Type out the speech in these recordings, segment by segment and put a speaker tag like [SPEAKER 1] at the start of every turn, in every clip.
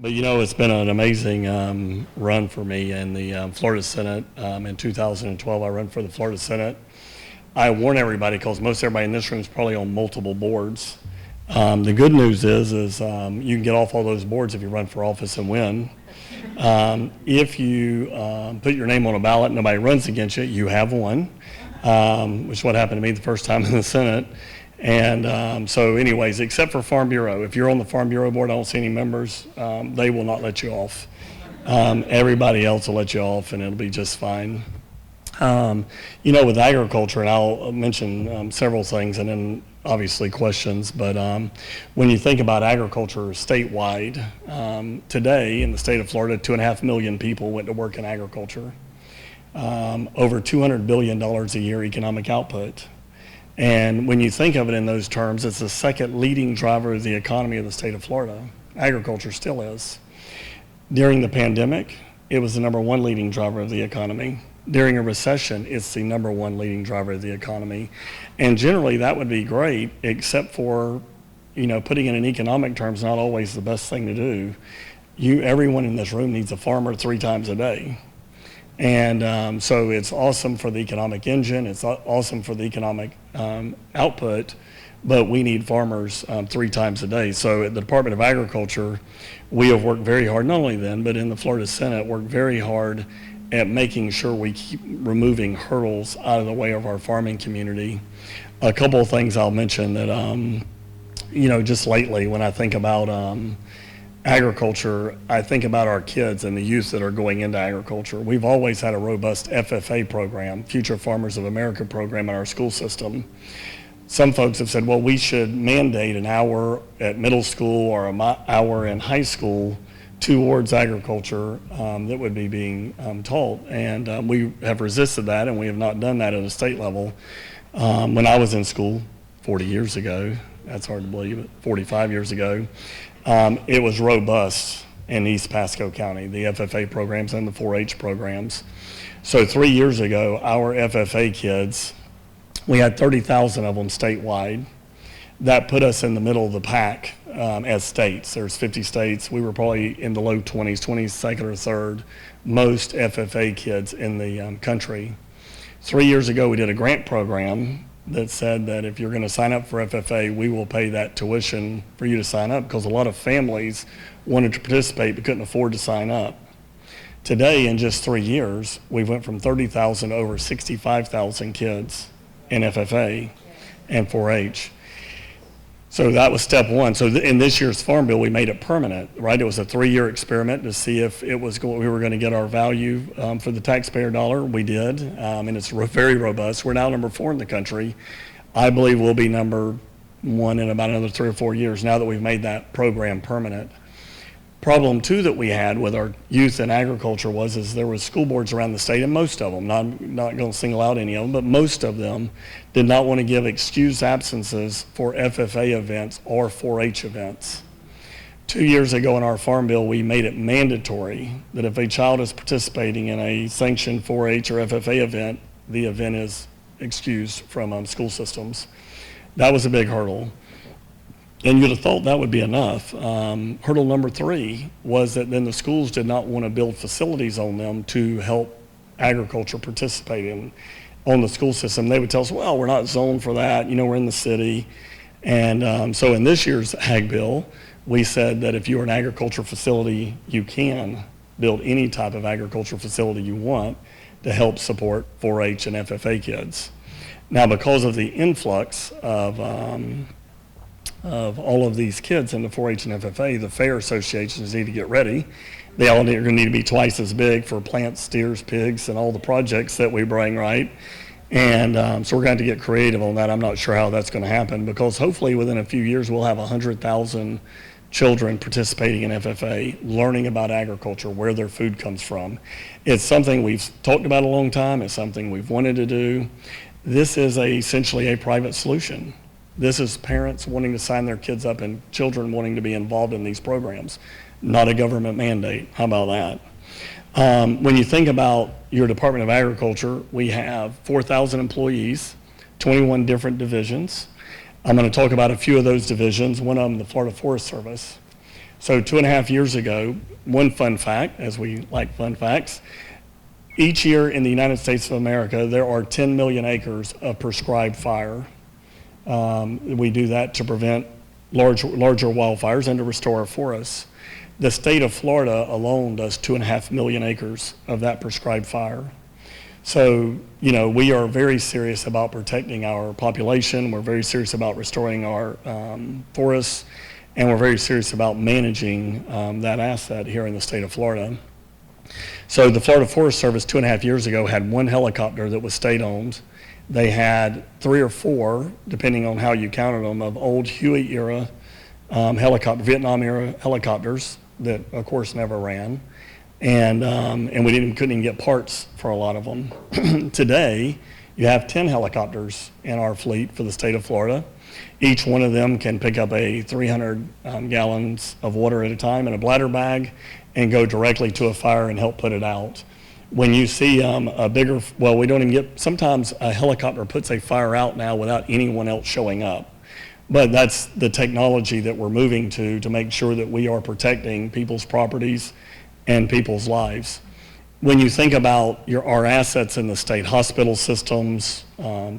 [SPEAKER 1] But it's been an amazing run for me in the Florida Senate. In 2012, I ran for the Florida Senate. I warn everybody because most everybody in this room is probably on multiple boards. The good news is you can get off all those boards if you run for office and win. If you put your name on a ballot and nobody runs against you, you have won, which is what happened to me the first time in the Senate. And so anyways, except for Farm Bureau, if you're on the Farm Bureau board, I don't see any members, they will not let you off. Everybody else will let you off and it'll be just fine. With agriculture, and I'll mention several things and then obviously questions, but when you think about agriculture statewide, today in the state of Florida, 2.5 million people went to work in agriculture. Over $200 billion a year economic output. And when you think of it in those terms, it's the second leading driver of the economy of the state of Florida. Agriculture still is. During the pandemic, it was the number one leading driver of the economy. During a recession, it's the number one leading driver of the economy. And generally that would be great, except for, putting it in economic terms, not always the best thing to do. Everyone in this room needs a farmer 3 times a day. And so it's awesome for the economic engine, it's awesome for the economic output, but we need farmers 3 times a day. So at the Department of Agriculture, we have worked very hard, not only then, but in the Florida Senate, worked very hard at making sure we keep removing hurdles out of the way of our farming community. A couple of things I'll mention that, just lately when I think about agriculture, I think about our kids and the youth that are going into agriculture. We've always had a robust FFA program, Future Farmers of America program in our school system. Some folks have said, well, we should mandate an hour at middle school or an hour in high school towards agriculture that would be being taught. And we have resisted that, and we have not done that at a state level. When I was in school 40 years ago, that's hard to believe, but 45 years ago, it was robust in East Pasco County, the FFA programs and the 4-H programs. So 3 years ago, our FFA kids, we had 30,000 of them statewide. That put us in the middle of the pack as states. There's 50 states. We were probably in the low 20s, 22nd or 3rd, most FFA kids in the country. 3 years ago, we did a grant program that said that if you're going to sign up for FFA, we will pay that tuition for you to sign up, because a lot of families wanted to participate but couldn't afford to sign up. Today, in just 3 years, we went from 30,000 to over 65,000 kids in FFA and 4-H. So that was step one. So in this year's Farm Bill, we made it permanent, right? It was a 3-year experiment to see if we were going to get our value for the taxpayer dollar. We did, and it's very robust. We're now number 4 in the country. I believe we'll be number 1 in about another 3 or 4 years now that we've made that program permanent. Problem 2 that we had with our youth in agriculture is there was school boards around the state, and most of them, not going to single out any of them, but most of them did not want to give excused absences for FFA events or 4-H events. 2 years ago in our Farm Bill, we made it mandatory that if a child is participating in a sanctioned 4-H or FFA event, the event is excused from school systems. That was a big hurdle. And you'd have thought that would be enough. Hurdle number 3 was that then the schools did not want to build facilities on them to help agriculture participate on the school system. They would tell us, well, we're not zoned for that, we're in the city. And so in this year's Ag Bill, we said that if you're an agriculture facility, you can build any type of agriculture facility you want to help support 4-H and FFA kids. Now, because of the influx of all of these kids in the 4-H and FFA, the fair associations need to get ready. They all are going to need to be twice as big for plants, steers, pigs, and all the projects that we bring, right? And so we're going to get creative on that. I'm not sure how that's going to happen, because hopefully within a few years we'll have 100,000 children participating in FFA, learning about agriculture, where their food comes from. It's something we've talked about a long time. It's something we've wanted to do. This is essentially a private solution. This is parents wanting to sign their kids up and children wanting to be involved in these programs, not a government mandate. How about that? When you think about your Department of Agriculture, we have 4,000 employees, 21 different divisions. I'm going to talk about a few of those divisions. One of them, the Florida Forest Service. So 2.5 years ago, one fun fact, as we like fun facts, each year in the United States of America, there are 10 million acres of prescribed fire. We do that to prevent larger wildfires and to restore our forests. The state of Florida alone does 2.5 million acres of that prescribed fire. So, we are very serious about protecting our population. We're very serious about restoring our forests, and we're very serious about managing that asset here in the state of Florida. So the Florida Forest Service 2.5 years ago had one helicopter that was state-owned. They had 3 or 4, depending on how you counted them, of old Huey era Vietnam era helicopters that, of course, never ran. And we couldn't even get parts for a lot of them. Today, you have 10 helicopters in our fleet for the state of Florida. Each one of them can pick up 300 gallons of water at a time in a bladder bag and go directly to a fire and help put it out. When you see sometimes a helicopter puts a fire out now without anyone else showing up. But that's the technology that we're moving to make sure that we are protecting people's properties and people's lives. When you think about our assets in the state, hospital systems,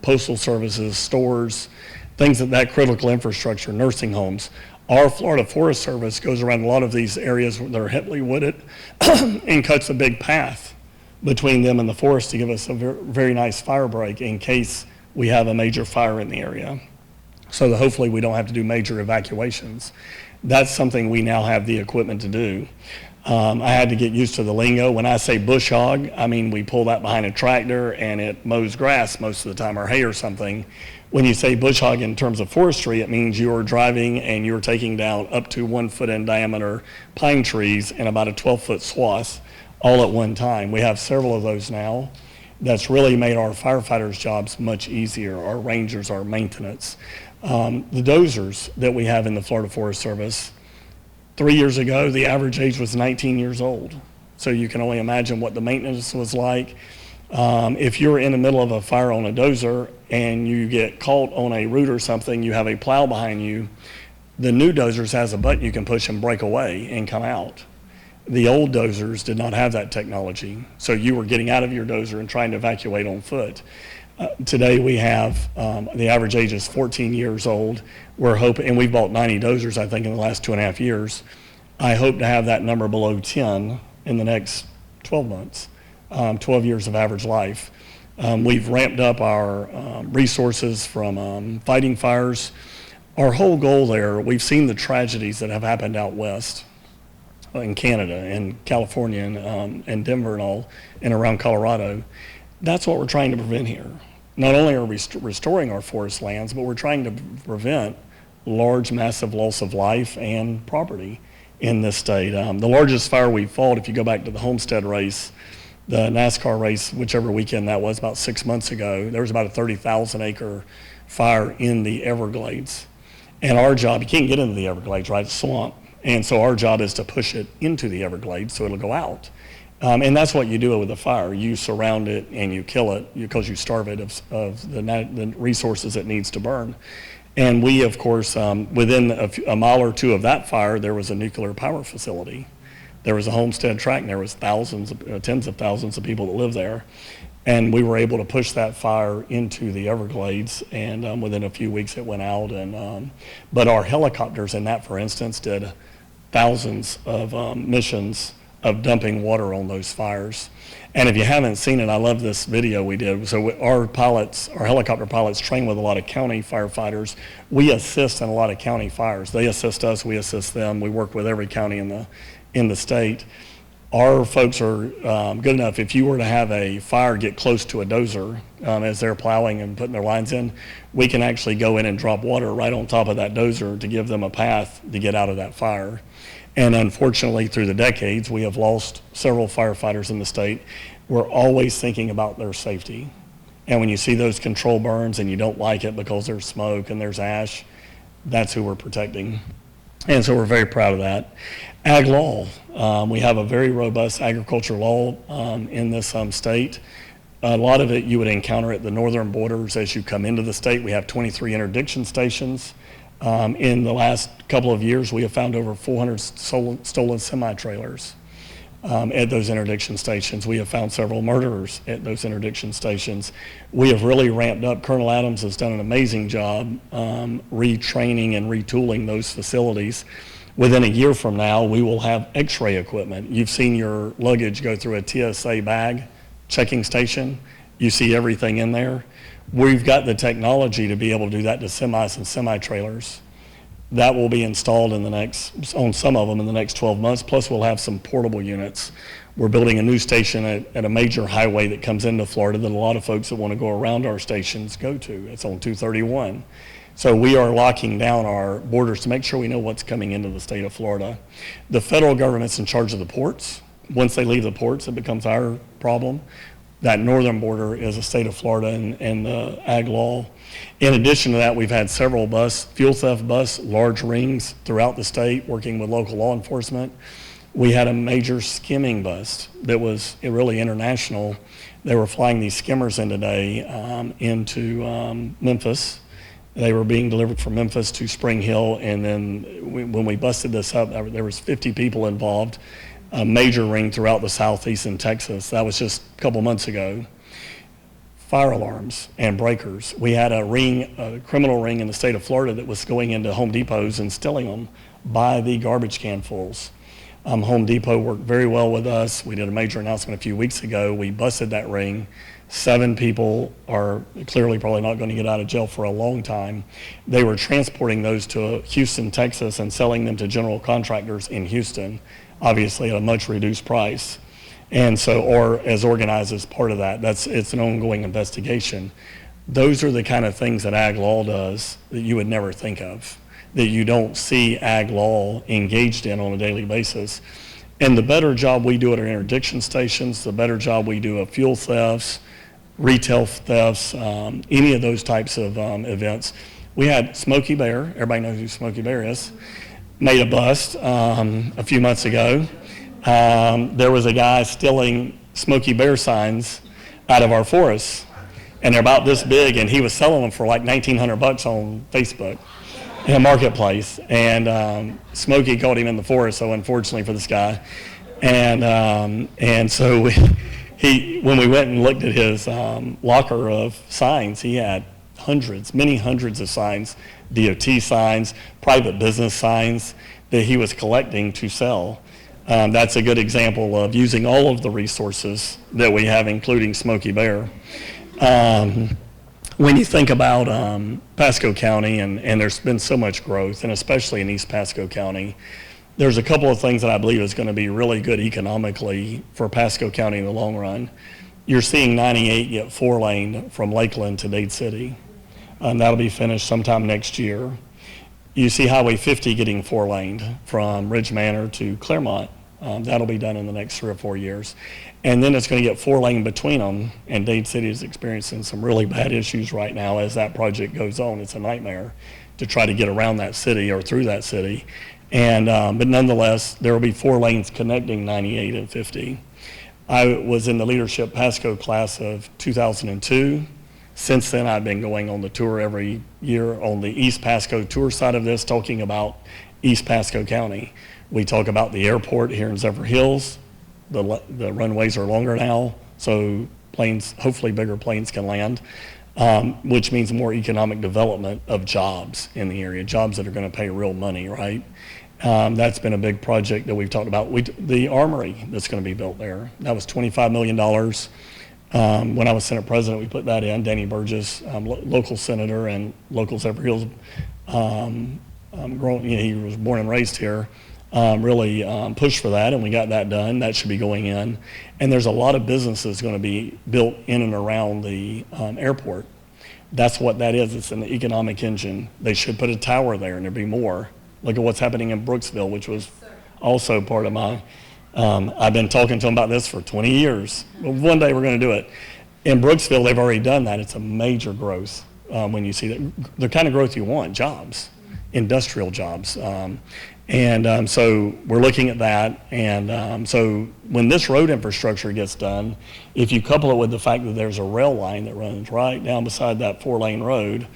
[SPEAKER 1] postal services, stores, things that critical infrastructure, nursing homes, our Florida Forest Service goes around a lot of these areas that are heavily wooded and cuts a big path between them and the forest to give us a very, very nice fire break in case we have a major fire in the area. So that hopefully we don't have to do major evacuations. That's something we now have the equipment to do. I had to get used to the lingo. When I say bush hog, I mean we pull that behind a tractor and it mows grass most of the time, or hay or something. When you say bush hog in terms of forestry, it means you're driving and you're taking down up to 1 foot in diameter pine trees in about a 12-foot swath all at one time. We have several of those now. That's really made our firefighters' jobs much easier, our rangers, our maintenance. The dozers that we have in the Florida Forest Service, 3 years ago, the average age was 19 years old. So you can only imagine what the maintenance was like. If you're in the middle of a fire on a dozer and you get caught on a root or something, you have a plow behind you, the new dozers has a button you can push and break away and come out. The old dozers did not have that technology. So you were getting out of your dozer and trying to evacuate on foot. Today we have, the average age is 14 years old. We're hoping, and we've bought 90 dozers, I think, in the last 2.5 years. I hope to have that number below 10 in the next 12 months, 12 years of average life. We've ramped up our resources from fighting fires. Our whole goal there, we've seen the tragedies that have happened out west in Canada and California and Denver and all, and around Colorado. That's what we're trying to prevent here. Not only are we restoring our forest lands, but we're trying to prevent large, massive loss of life and property in this state. The largest fire we fought, if you go back to the Homestead race, the NASCAR race, whichever weekend that was, about 6 months ago, there was about a 30,000 acre fire in the Everglades. And our job, you can't get into the Everglades, right? It's swamp. And so our job is to push it into the Everglades so it'll go out. And that's what you do with a fire. You surround it and you kill it because you starve it of the resources it needs to burn. And we, of course, within a mile or two of that fire, there was a nuclear power facility. There was a Homestead tract, and there was tens of thousands of people that live there. And we were able to push that fire into the Everglades, and within a few weeks it went out. But our helicopters in that, for instance, did thousands of missions of dumping water on those fires. And if you haven't seen it, I love this video we did. So our helicopter pilots train with a lot of county firefighters. We assist in a lot of county fires. They assist us, we assist them. We work with every county in the state. Our folks are good enough. If you were to have a fire get close to a dozer as they're plowing and putting their lines in, we can actually go in and drop water right on top of that dozer to give them a path to get out of that fire. And unfortunately, through the decades, we have lost several firefighters in the state. We're always thinking about their safety. And when you see those control burns and you don't like it because there's smoke and there's ash, that's who we're protecting. And so we're very proud of that. Ag law, we have a very robust agriculture law in this state. A lot of it you would encounter at the northern borders as you come into the state. We have 23 interdiction stations. In the last couple of years, we have found over 400 stolen semi-trailers at those interdiction stations. We have found several murderers at those interdiction stations. We have really ramped up. Colonel Adams has done an amazing job retraining and retooling those facilities. Within a year from now, we will have x-ray equipment. You've seen your luggage go through a TSA bag checking station. You see everything in there. We've got the technology to be able to do that to semis and semi-trailers. That will be installed on some of them in the next 12 months, plus we'll have some portable units. We're building a new station at a major highway that comes into Florida that a lot of folks that want to go around our stations go to. It's on 231. So we are locking down our borders to make sure we know what's coming into the state of Florida. The federal government's in charge of the ports. Once they leave the ports, it becomes our problem. That northern border is the state of Florida and the ag law. In addition to that, we've had several fuel theft busts, large rings throughout the state, working with local law enforcement. We had a major skimming bust that was really international. They were flying these skimmers in today into Memphis. They were being delivered from Memphis to Spring Hill, and then when we busted this up, there was 50 people involved. A major ring throughout the southeast in Texas. That was just a couple months ago. Fire alarms and breakers. We had a criminal ring in the state of Florida that was going into Home Depots and stealing them by the garbage can fulls. Home Depot worked very well with us. We did a major announcement a few weeks ago. We busted that ring. 7 people are clearly probably not going to get out of jail for a long time. They were transporting those to Houston, Texas, and selling them to general contractors in Houston, obviously at a much reduced price. And so, or as organized as part of that, it's an ongoing investigation. Those are the kind of things that ag law does that you would never think of, that you don't see ag law engaged in on a daily basis. And the better job we do at our interdiction stations, the better job we do of fuel thefts, retail thefts, any of those types of events. We had Smokey Bear, everybody knows who Smokey Bear is, made a bust a few months ago. There was a guy stealing Smokey Bear signs out of our forests, and they're about this big, and he was selling them for like $1,900 on Facebook in a marketplace. And Smokey caught him in the forest, so unfortunately for this guy. And so when we went and looked at his locker of signs, he had many hundreds of signs, DOT signs, private business signs that he was collecting to sell. That's a good example of using all of the resources that we have, including Smokey Bear. When you think about Pasco County, and there's been so much growth, and especially in East Pasco County, there's a couple of things that I believe is going to be really good economically for Pasco County in the long run. You're seeing 98 get 4-laned from Lakeland to Dade City. That'll be finished sometime next year. You see Highway 50 getting 4-laned from Ridge Manor to Claremont. That'll be done in the next 3 or 4 years. And then it's going to get 4-lane between them, and Dade City is experiencing some really bad issues right now as that project goes on. It's a nightmare to try to get around that city or through that city. And but nonetheless, there will be 4 lanes connecting 98 and 50. I was in the leadership Pasco class of 2002. Since then, I've been going on the tour every year on the East Pasco tour side of this, talking about East Pasco County. We talk about the airport here in Zephyrhills. The runways are longer now, so planes, hopefully bigger planes can land, which means more economic development of jobs in the area, jobs that are going to pay real money, right? That's been a big project that we've talked about. The armory that's going to be built there, that was $25 million. When I was Senate President, we put that in. Danny Burgess, local senator and local Zephyrhills, he was born and raised here, really pushed for that, and we got that done. That should be going in. And there's a lot of businesses going to be built in and around the airport. That's what that is. It's an economic engine. They should put a tower there, and there'll be more. Look at what's happening in Brooksville, which was also part of my, I've been talking to them about this for 20 years. But one day we're going to do it. In Brooksville, they've already done that. It's a major growth when you see that. The kind of growth you want, jobs, industrial jobs. So we're looking at that. And so when this road infrastructure gets done, if you couple it with the fact that there's a rail line that runs right down beside that 4-lane road,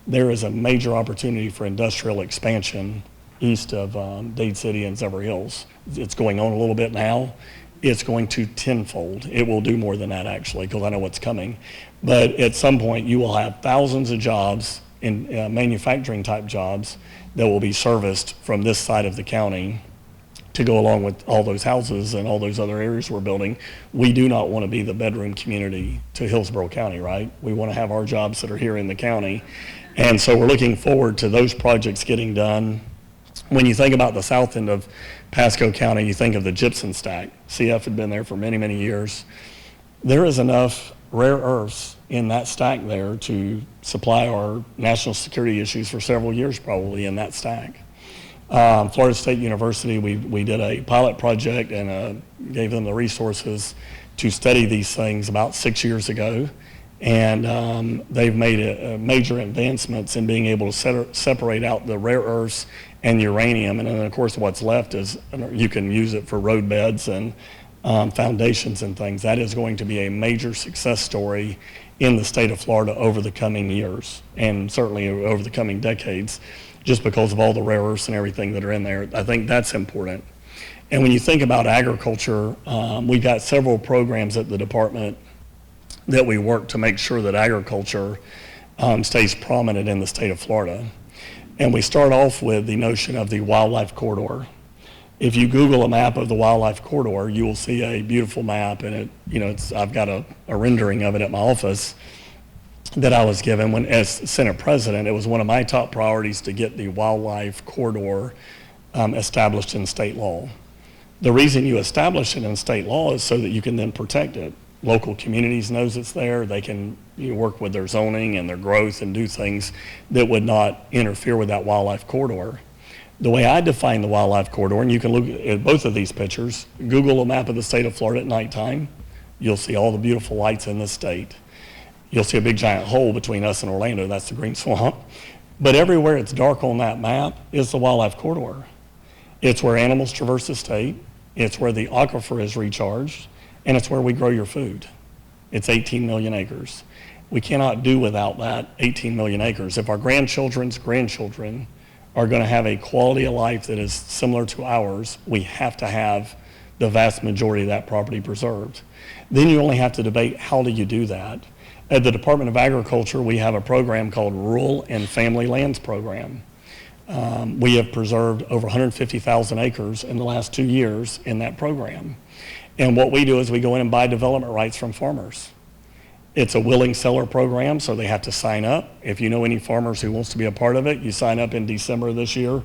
[SPEAKER 1] there is a major opportunity for industrial expansion east of Dade City and Zephyrhills. It's going on a little bit now. It's going to tenfold. It will do more than that, actually, because I know what's coming. But at some point, you will have thousands of jobs in manufacturing type jobs that will be serviced from this side of the county to go along with all those houses and all those other areas we're building. We do not want to be the bedroom community to Hillsborough County, right? We want to have our jobs that are here in the county. And so we're looking forward to those projects getting done. When you think about the south end of Pasco County, you think of the gypsum stack. CF had been there for many, many years. There is enough rare earths in that stack there to supply our national security issues for several years probably in that stack. Florida State University, we did a pilot project and gave them the resources to study these things about 6 years ago. And they've made major advancements in being able to separate out the rare earths and uranium. And then, of course, what's left is you can use it for road beds and foundations and things. That is going to be a major success story in the state of Florida over the coming years and certainly over the coming decades, just because of all the rare earths and everything that are in there. I think that's important. And when you think about agriculture, we've got several programs at the department that we work to make sure that agriculture stays prominent in the state of Florida. And we start off with the notion of the wildlife corridor. If you Google a map of the wildlife corridor, you will see a beautiful map, and I've got a rendering of it at my office that I was given when, as Senate President. It was one of my top priorities to get the wildlife corridor established in state law. The reason you establish it in state law is so that you can then protect it. Local communities knows it's there. They can work with their zoning and their growth and do things that would not interfere with that wildlife corridor. The way I define the wildlife corridor, and you can look at both of these pictures, Google a map of the state of Florida at nighttime, you'll see all the beautiful lights in this state. You'll see a big giant hole between us and Orlando, that's the green swamp. But everywhere it's dark on that map is the wildlife corridor. It's where animals traverse the state, it's where the aquifer is recharged, and it's where we grow your food. It's 18 million acres. We cannot do without that 18 million acres. If our grandchildren's grandchildren are going to have a quality of life that is similar to ours, we have to have the vast majority of that property preserved. Then you only have to debate, how do you do that? At the Department of Agriculture, we have a program called Rural and Family Lands Program. We have preserved over 150,000 acres in the last 2 years in that program. And what we do is we go in and buy development rights from farmers. It's a willing seller program, so they have to sign up. If you know any farmers who wants to be a part of it, you sign up in December this year.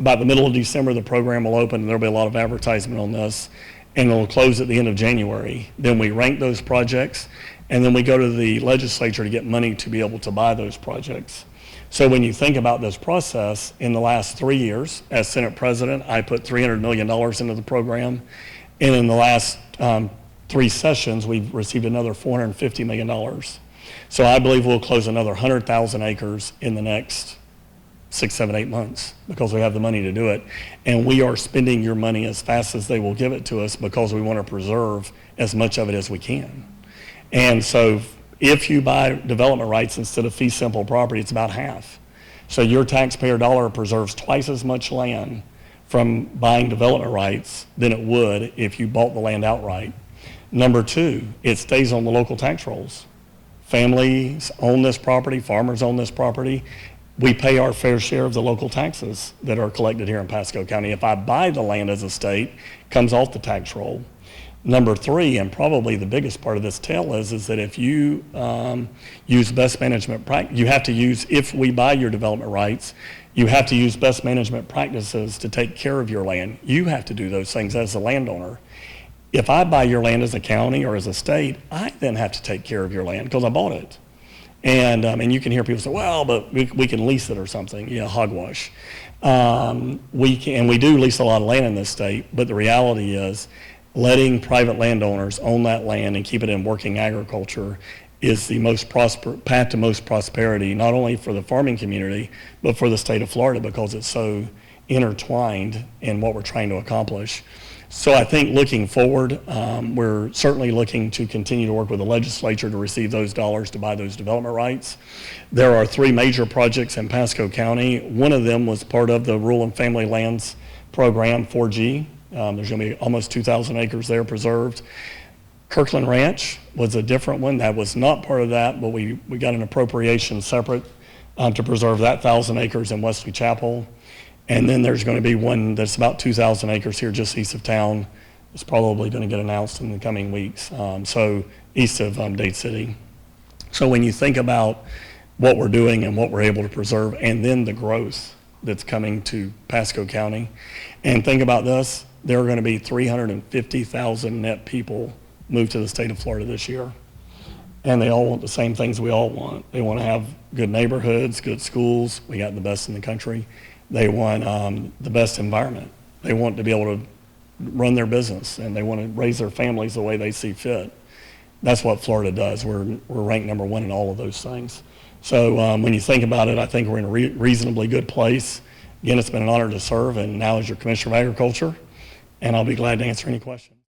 [SPEAKER 1] About the middle of December, the program will open, and there'll be a lot of advertisement on this, and it'll close at the end of January. Then we rank those projects, and then we go to the legislature to get money to be able to buy those projects. So when you think about this process, in the last 3 years, as Senate President, I put $300 million into the program. And in the last 3 sessions, we've received another $450 million. So I believe we'll close another 100,000 acres in the next 6, 7, 8 months because we have the money to do it. And we are spending your money as fast as they will give it to us because we want to preserve as much of it as we can. And so if you buy development rights instead of fee simple property, it's about half. So your taxpayer dollar preserves twice as much land from buying development rights than it would if you bought the land outright. Number 2, it stays on the local tax rolls. Families own this property, farmers own this property. We pay our fair share of the local taxes that are collected here in Pasco County. If I buy the land as a state, it comes off the tax roll. Number 3, and probably the biggest part of this tale is that if you use best management practice, you have to use, if we buy your development rights, you have to use best management practices to take care of your land. You have to do those things as a landowner. If I buy your land as a county or as a state, I then have to take care of your land because I bought it. And you can hear people say, well, but we can lease it or something. Yeah, hogwash. We do lease a lot of land in this state, but the reality is letting private landowners own that land and keep it in working agriculture is the most path to most prosperity, not only for the farming community, but for the state of Florida because it's so intertwined in what we're trying to accomplish. So I think looking forward, we're certainly looking to continue to work with the legislature to receive those dollars to buy those development rights. There are 3 major projects in Pasco County. One of them was part of the Rural and Family Lands Program 4G. There's going to be almost 2,000 acres there preserved. Kirkland Ranch was a different one. That was not part of that, but we got an appropriation separate to preserve that 1,000 acres in Wesley Chapel. And then there's going to be one that's about 2,000 acres here just east of town. It's probably going to get announced in the coming weeks, so east of Dade City. So when you think about what we're doing and what we're able to preserve, and then the growth that's coming to Pasco County, and think about this, there are going to be 350,000 net people move to the state of Florida this year. And they all want the same things we all want. They want to have good neighborhoods, good schools. We got the best in the country. They want the best environment. They want to be able to run their business, and they want to raise their families the way they see fit. That's what Florida does. We're ranked number 1 in all of those things. So when you think about it, I think we're in a reasonably good place. Again, it's been an honor to serve, and now as your Commissioner of Agriculture, and I'll be glad to answer any questions.